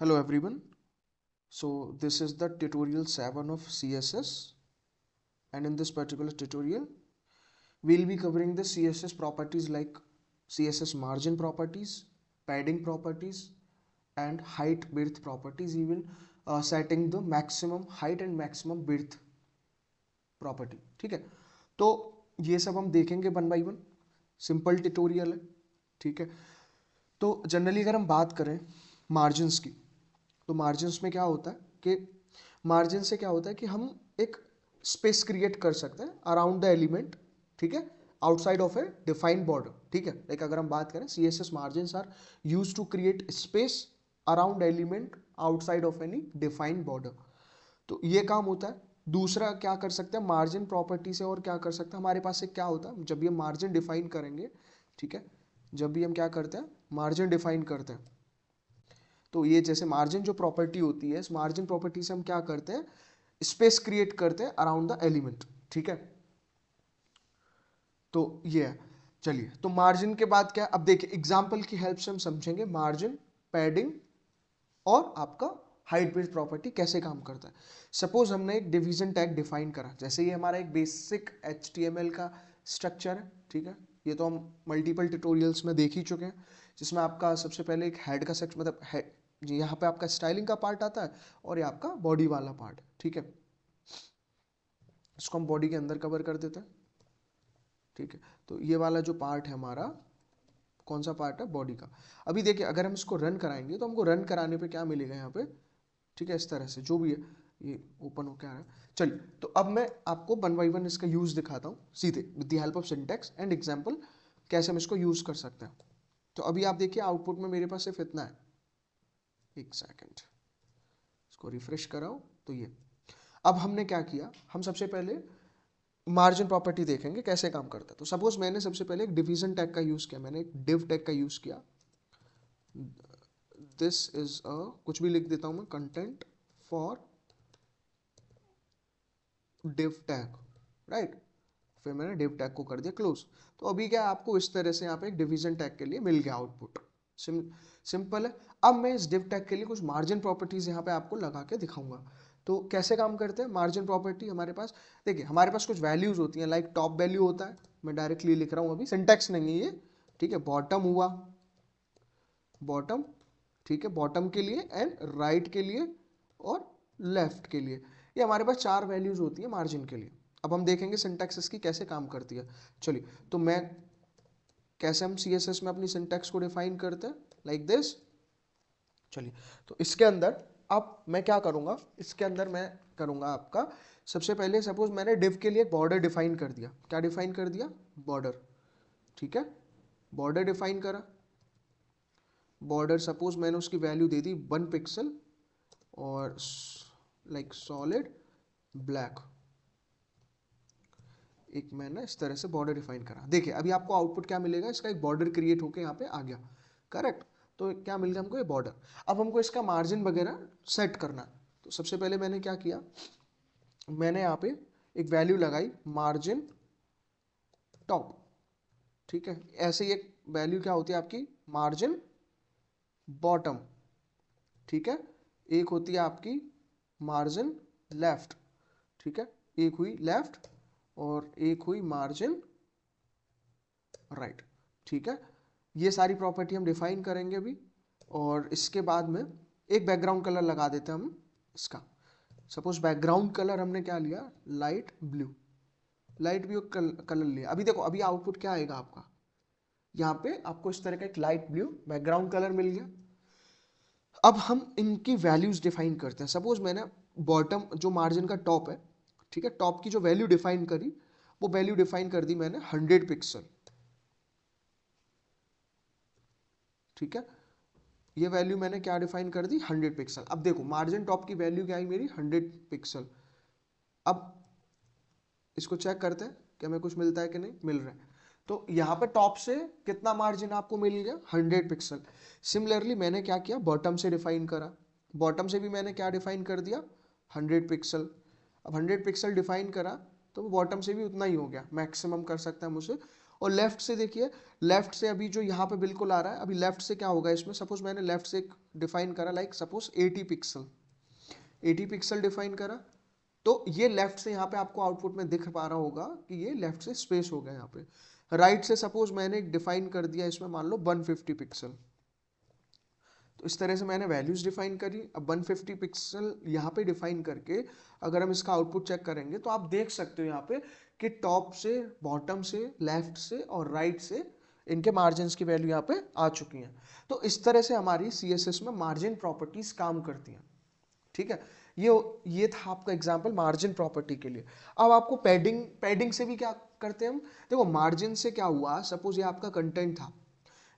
Hello everyone. So this is the tutorial 7 of CSS, and in this particular tutorial we'll be covering the CSS properties like CSS margin properties, padding properties and height width properties, even setting the maximum height and maximum width property. ठीक है, तो ये सब हम देखेंगे one by one. Simple tutorial है. ठीक है, तो जनरली अगर हम बात करें मार्जिन्स की, तो मार्जिन्स में क्या होता है कि मार्जिन से क्या होता है कि हम एक स्पेस क्रिएट कर सकते हैं अराउंड द एलिमेंट. ठीक है, outside of a defined border. ठीक है, लाइक अगर हम बात करें CSS margins are use to create space around element outside of any defined border. तो ये काम होता है. दूसरा क्या कर सकते हैं मार्जिन प्रॉपर्टी से, और क्या कर सकते हैं हमारे पास से क्या होता है जब ये मार्जिन डिफाइन करेंगे. ठीक है, जब भी हम क्या करते हैं मार्जिन डिफाइन करते हैं, तो ये जैसे मार्जिन जो प्रॉपर्टी होती है, इस मार्जिन प्रॉपर्टी से हम क्या करते हैं स्पेस क्रिएट करते हैं अराउंड द एलिमेंट. ठीक है, तो ये है. चलिए, तो मार्जिन के बाद क्या, अब देखिए एग्जांपल की हेल्प से हम समझेंगे मार्जिन, पैडिंग और आपका हाइट विड्थ प्रॉपर्टी कैसे काम करता है. सपोज हमने एक डिवीजन टैग डिफाइन करा, जैसे ये हमारा एक बेसिक HTML का स्ट्रक्चर है. ठीक है, ये तो हम मल्टीपल ट्यूटोरियल्स में देख ही चुके हैं, जिसमें आपका सबसे पहले एक हेड का सेक्शन, मतलब हेड जी, यहाँ पे आपका स्टाइलिंग का पार्ट आता है और ये आपका बॉडी वाला पार्ट. ठीक है, इसको हम बॉडी के अंदर कवर कर देते हैं. ठीक है, तो ये वाला जो पार्ट है हमारा, कौन सा पार्ट है, बॉडी का. अभी देखिए अगर हम इसको रन कराएंगे तो हमको रन कराने पे क्या मिलेगा यहाँ पे. ठीक है, इस तरह से जो भी है ये ओपन होकर आ रहा है. चलिए, तो अब मैं आपको वन बाई वन इसका यूज दिखाता हूँ सीधे with the help of syntax and example, कैसे हम इसको यूज कर सकते हैं. तो अभी आप देखिए आउटपुट में मेरे पास सिर्फ इतना है. एक सेकेंड, इसको रिफ्रेश कराओ. तो ये अब हमने क्या किया, हम सबसे पहले मार्जिन प्रॉपर्टी देखेंगे कैसे काम करता है. तो सपोज मैंने सबसे पहले एक डिवीजन टैग का यूज किया, मैंने एक डिव टैग का यूज किया. दिस इज अ, कुछ भी लिख देता हूं मैं, content for div tag, right. फिर मैंने डिव टैग को कर दिया क्लोज. तो अभी क्या आपको इस तरह से यहाँ पे एक डिवीजन टैग के लिए मिल गया आउटपुट. सिंपल है. अब मैं इस डिव टैग के लिए कुछ मार्जिन प्रॉपर्टीज यहाँ पे आपको लगा के दिखाऊंगा. तो कैसे काम करते हैं मार्जिन प्रॉपर्टी हमारे पास, देखिए हमारे पास कुछ वैल्यूज होती हैं, लाइक टॉप वैल्यू होता है, मैं डायरेक्टली लिख रहा हूँ, अभी सिंटैक्स नहीं है ये. ठीक है, बॉटम हुआ, बॉटम. ठीक है, बॉटम के लिए एंड राइट के लिए और लेफ्ट के लिए, ये हमारे पास चार वैल्यूज होती है मार्जिन के लिए. अब हम देखेंगे सिंटैक्स इसकी कैसे काम करती है. चलिए, तो मैं कैसे हम CSS में अपनी सिंटैक्स को डिफाइन करते हैं, लाइक दिस. चलिए, तो इसके अंदर अब मैं क्या करूंगा, इसके अंदर मैं करूंगा आपका सबसे पहले, सपोज मैंने डिव के लिए एक बॉर्डर डिफाइन कर दिया. क्या डिफाइन कर दिया, बॉर्डर. ठीक है, बॉर्डर डिफाइन करा. बॉर्डर सपोज मैंने उसकी वैल्यू दे दी 1 पिक्सल और लाइक सॉलिड ब्लैक. एक मैंने इस तरह से बॉर्डर डिफाइन करा. देखिए अभी आपको आउटपुट क्या मिलेगा, इसका एक बॉर्डर क्रिएट होकर यहाँ पे आ गया. करेक्ट, तो क्या मिल गया हमको, ये बॉर्डर. अब हमको इसका मार्जिन वगैरह सेट करना है. तो सबसे पहले मैंने क्या किया, मैंने यहाँ पे एक वैल्यू लगाई मार्जिन टॉप. ठीक है, ऐसे ही एक वैल्यू क्या होती है आपकी मार्जिन बॉटम. ठीक है, एक होती है आपकी मार्जिन लेफ्ट. ठीक है, एक हुई लेफ्ट और एक हुई मार्जिन राइट. ठीक है, ये सारी प्रॉपर्टी हम डिफाइन करेंगे अभी. और इसके बाद में एक बैकग्राउंड कलर लगा देते हैं हम इसका. सपोज बैकग्राउंड कलर हमने क्या लिया, light blue. Light blue colour लिया. अभी देखो अभी आउटपुट क्या आएगा आपका, यहाँ पे आपको इस तरह का एक लाइट ब्लू बैकग्राउंड कलर मिल गया. अब हम इनकी वैल्यूज डिफाइन करते हैं. सपोज मैंने बॉटम जो मार्जिन का टॉप है, ठीक है, टॉप की जो वैल्यू डिफाइन करी, वो वैल्यू डिफाइन कर दी मैंने 100 पिक्सल. ठीक है, ये वैल्यू मैंने क्या डिफाइन कर दी 100 पिक्सल. अब देखो मार्जिन टॉप की वैल्यू क्या आई मेरी 100 पिक्सल. अब इसको चेक करते हैं कि हमें कुछ मिलता है कि नहीं मिल रहा है. तो यहाँ पे टॉप से कितना मार्जिन आपको मिल गया 100 पिक्सल. सिमिलरली मैंने क्या किया, बॉटम से डिफाइन करा. बॉटम से भी मैंने क्या डिफाइन कर दिया 100 पिक्सल. अब 100 पिक्सल डिफाइन करा तो बॉटम से भी उतना ही हो गया, मैक्सिमम कर सकता है मुझे. और लेफ्ट से देखिए, लेफ्ट से अभी जो यहाँ पे बिल्कुल आ रहा है, अभी लेफ्ट से क्या होगा इसमें, सपोज मैंने लेफ्ट से डिफाइन करा like suppose 80 pixel, 80 pixel define करा, तो ये लेफ्ट से यहाँ पे आपको आउटपुट में दिख पा रहा होगा कि ये लेफ्ट से स्पेस हो गया यहाँ पे। राइट से सपोज मैंने डिफाइन कर दिया इसमें मान लो 150 पिक्सल, तो इस तरह से मैंने वैल्यूज डिफाइन करी। अब 150 पिक्सल यहाँ पे डिफाइन करके अगर हम इसका आउटपुट चेक करेंगे तो आप देख सकते हो यहाँ पे कि टॉप से, बॉटम से, लेफ्ट से और राइट से इनके मार्जिन की वैल्यू यहाँ पे आ चुकी हैं। तो इस तरह से हमारी CSS में मार्जिन प्रॉपर्टीज काम करती हैं, ठीक है। ये था आपका एग्जांपल मार्जिन प्रॉपर्टी के लिए। अब आपको पैडिंग से भी क्या करते हैं हम, देखो मार्जिन से क्या हुआ, सपोज ये आपका कंटेंट था,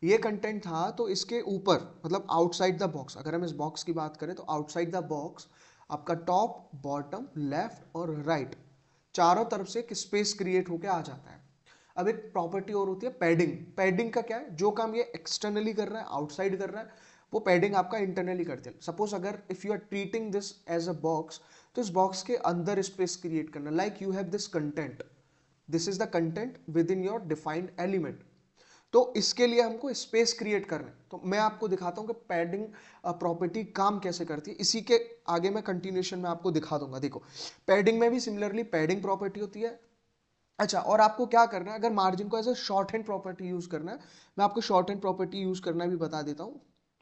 ये कंटेंट था तो इसके ऊपर मतलब आउटसाइड द बॉक्स, अगर हम इस बॉक्स की बात करें तो आउटसाइड द बॉक्स आपका टॉप, बॉटम, लेफ्ट और राइट चारों तरफ से एक स्पेस क्रिएट होकर आ जाता है। अब एक प्रॉपर्टी और होती है पैडिंग। पैडिंग का क्या है, जो काम ये एक्सटर्नली कर रहा है, आउटसाइड कर रहा है, वो पैडिंग आपका इंटरनली करते हैं। सपोज अगर if you are treating this as a box, तो इस बॉक्स के अंदर स्पेस क्रिएट करना, like you have this content, this is the content within your defined element, तो इसके लिए हमको स्पेस क्रिएट करना है। तो मैं आपको दिखाता हूं कि पैडिंग प्रॉपर्टी काम कैसे करती है, इसी के आगे मैं कंटिन्यूएशन में आपको दिखा दूंगा। देखो पैडिंग में भी सिमिलरली पैडिंग प्रॉपर्टी होती है। अच्छा, और आपको क्या करना है, अगर मार्जिन को as a shorthand property use करना है, मैं आपको शॉर्ट हैंड प्रॉपर्टी यूज करना भी बता देता हूं,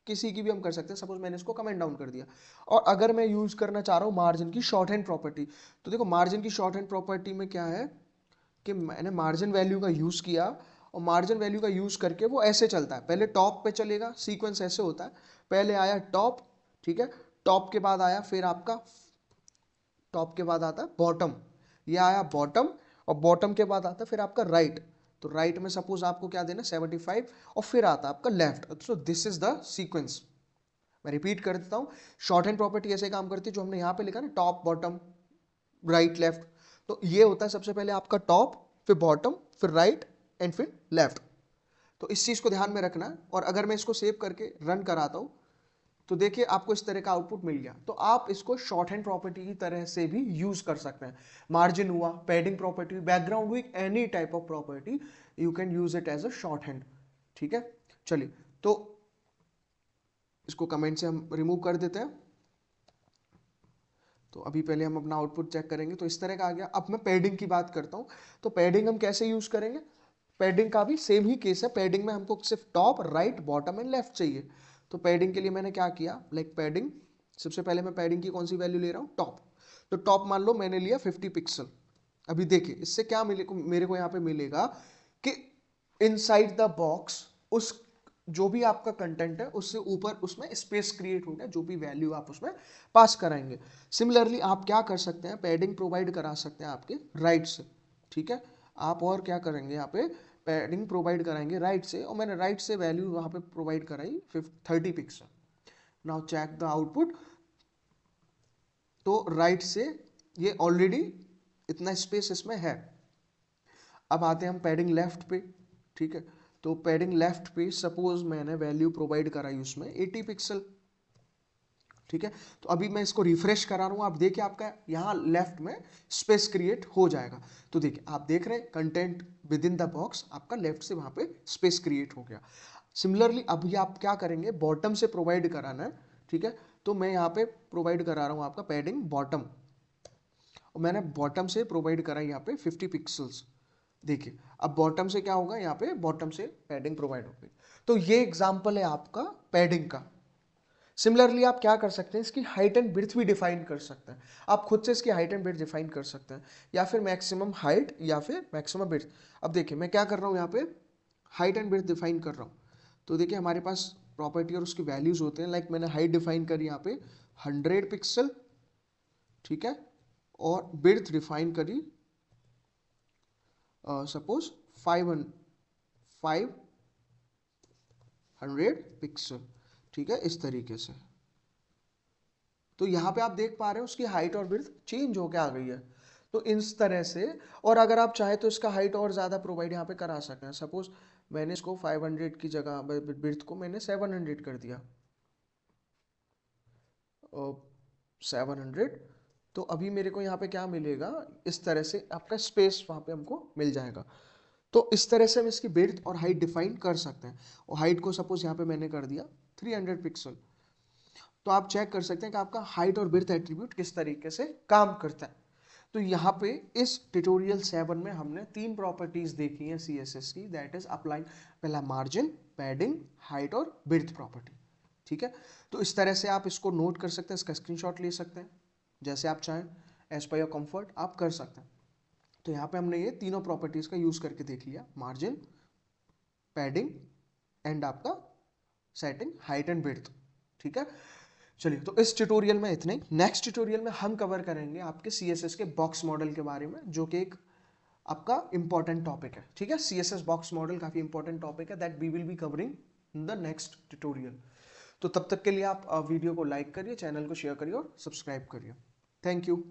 किसी की भी हम कर सकते हैं। सपोज मैंने इसको कमेंट डाउन कर दिया और अगर मैं यूज करना चाह रहा हूं मार्जिन की शॉर्ट हैंड प्रॉपर्टी, तो देखो मार्जिन की शॉर्ट हैंड प्रॉपर्टी में क्या है कि मैंने मार्जिन वैल्यू का यूज किया, और मार्जिन वैल्यू का यूज करके वो ऐसे चलता है, पहले टॉप पे चलेगा, सीक्वेंस ऐसे होता है, पहले आया टॉप, ठीक है, टॉप के बाद आया फिर आपका, टॉप के बाद आता है बॉटम, ये आया बॉटम, और बॉटम के बाद आता है फिर आपका राइट, तो राइट में सपोज आपको क्या देना 75, और फिर आता है आपका left. So this is the sequence. मैं रिपीट कर देता हूँ, शॉर्ट हैंड प्रॉपर्टी ऐसे काम करती है, जो हमने यहाँ पे लिखा ना टॉप, बॉटम, राइट, लेफ्ट, तो ये होता है सबसे पहले आपका टॉप, फिर बॉटम, फिर राइट एंड फिर लेफ्ट। तो इस चीज को ध्यान में रखना है। और अगर मैं इसको सेव करके रन कराता हूं, तो देखिए आपको इस तरह का आउटपुट मिल गया। तो आप इसको शॉर्ट हैंड प्रॉपर्टी की तरह से भी यूज कर सकते हैं। मार्जिन हुआ, पैडिंग प्रॉपर्टी, बैकग्राउंड हुई, any type of property you can use it as a shorthand, ठीक है। चलिए, तो इसको कमेंट से हम रिमूव कर देते हैं। तो अभी पहले हम अपना आउटपुट चेक करेंगे, तो इस तरह का आ गया। अब मैं पैडिंग की बात करता हूं, तो पैडिंग हम कैसे यूज करेंगे, पैडिंग का भी सेम ही केस है। पैडिंग में हमको सिर्फ top, right, bottom and left चाहिए। तो पैडिंग के लिए मैंने क्या किया, लाइक पैडिंग, सबसे पहले मैं पैडिंग की कौन सी वैल्यू ले रहा हूँ, टॉप। तो टॉप मान लो मैंने लिया 50 पिक्सल। अभी देखिए इससे क्या मेरे को यहाँ पे मिलेगा कि इनसाइड द बॉक्स, उस जो भी आपका कंटेंट है उससे ऊपर उसमें स्पेस क्रिएट होगा, जो भी वैल्यू आप उसमें पास कराएंगे। सिमिलरली आप क्या कर सकते हैं, पैडिंग प्रोवाइड करा सकते हैं आपके राइट से, ठीक है। आप और क्या करेंगे, यहाँ पे पैडिंग प्रोवाइड कराएंगे राइट से, और मैंने राइट से वैल्यू वहाँ पे प्रोवाइड कराई 30 pixel. Now check the output. तो राइट से ये ऑलरेडी इतना स्पेस इसमें है। अब आते हैं हम पैडिंग लेफ्ट पे, ठीक है। तो पैडिंग लेफ्ट पे सपोज मैंने वैल्यू प्रोवाइड कराई उसमें 80 पिक्सल, ठीक है। तो अभी मैं इसको रिफ्रेश करा रहा हूं, आप देखिए आपका यहाँ लेफ्ट में स्पेस क्रिएट हो जाएगा। तो देखिए आप देख रहे हैं content with in the box आपका लेफ्ट से वहां पे स्पेस क्रिएट हो गया। सिमिलरली अभी आप क्या करेंगे, बॉटम से प्रोवाइड कराना है, ठीक है। तो मैं यहाँ पे प्रोवाइड करा रहा हूँ आपका पैडिंग बॉटम, और मैंने बॉटम से प्रोवाइड करा यहाँ पे 50 पिक्सल्स। देखिए अब बॉटम से क्या होगा, यहाँ पे बॉटम से पैडिंग प्रोवाइड होगी। तो ये एग्जांपल है आपका पैडिंग का। सिमिलरली आप क्या कर सकते हैं, इसकी हाइट एंड विड्थ भी डिफाइन कर सकते हैं। आप खुद से इसकी हाइट एंड विड्थ डिफाइन कर सकते हैं, या फिर मैक्सिमम हाइट या फिर मैक्सिमम विड्थ। अब देखिए मैं क्या कर रहा हूँ, यहाँ पे हाइट एंड विड्थ डिफाइन कर रहा हूँ। तो देखिए हमारे पास प्रॉपर्टी और उसकी वैल्यूज होते हैं। लाइक मैंने हाइट डिफाइन करी यहाँ पे 100 पिक्सल, ठीक है, और विड्थ डिफाइन करी सपोज 500 पिक्सल, ठीक है, इस तरीके से। तो यहाँ पे आप देख पा रहे हो उसकी हाइट और विड्थ चेंज होके आ गई है। तो इस तरह से, और अगर आप चाहे तो इसका हाइट और ज़्यादा प्रोवाइड यहाँ पे करा सकते हैं। सपोज मैंने इसको 500 की जगह विड्थ को मैंने 700 कर दिया, 700। तो अभी मेरे को यहाँ पे क्या मिलेगा, इस तरह से आपका स्पेस वहाँ पे हमको मिल जाएगा। तो इस तरह से हम इसकी विड्थ और हाइट डिफाइन कर सकते हैं। और हाइट को सपोज यहाँ पे मैंने कर दिया 300 पिक्सल। तो आप चेक कर सकते हैं कि आपका हाइट और विड्थ एट्रीब्यूट किस तरीके से काम करता है। तो यहाँ पे इस ट्यूटोरियल 7 में हमने 3 प्रॉपर्टीज देखी हैं CSS की, दैट इज अप्लाइंग, पहला मार्जिन, पैडिंग, हाइट और विड्थ प्रॉपर्टी। ठीक है, तो इस तरह से आप इसको नोट कर सकते हैं, इसका स्क्रीनशॉट ले सकते हैं, जैसे आप चाहें, एज पर योर कंफर्ट आप कर सकते हैं। तो यहाँ पे हमने ये तीनों प्रॉपर्टीज का यूज करके देख लिया, मार्जिन, पैडिंग एंड आपका सेटिंग हाइट एंड विड्थ। ठीक है, चलिए तो इस ट्यूटोरियल में इतना ही। नेक्स्ट ट्यूटोरियल में हम कवर करेंगे आपके CSS के बॉक्स मॉडल के बारे में, जो कि एक आपका इंपॉर्टेंट टॉपिक है। ठीक है, CSS बॉक्स मॉडल काफी इंपॉर्टेंट टॉपिक है, that we will be covering in the next tutorial. तो तब तक के लिए आप वीडियो को लाइक करिए, चैनल को शेयर करिए और सब्सक्राइब करिए। Thank you.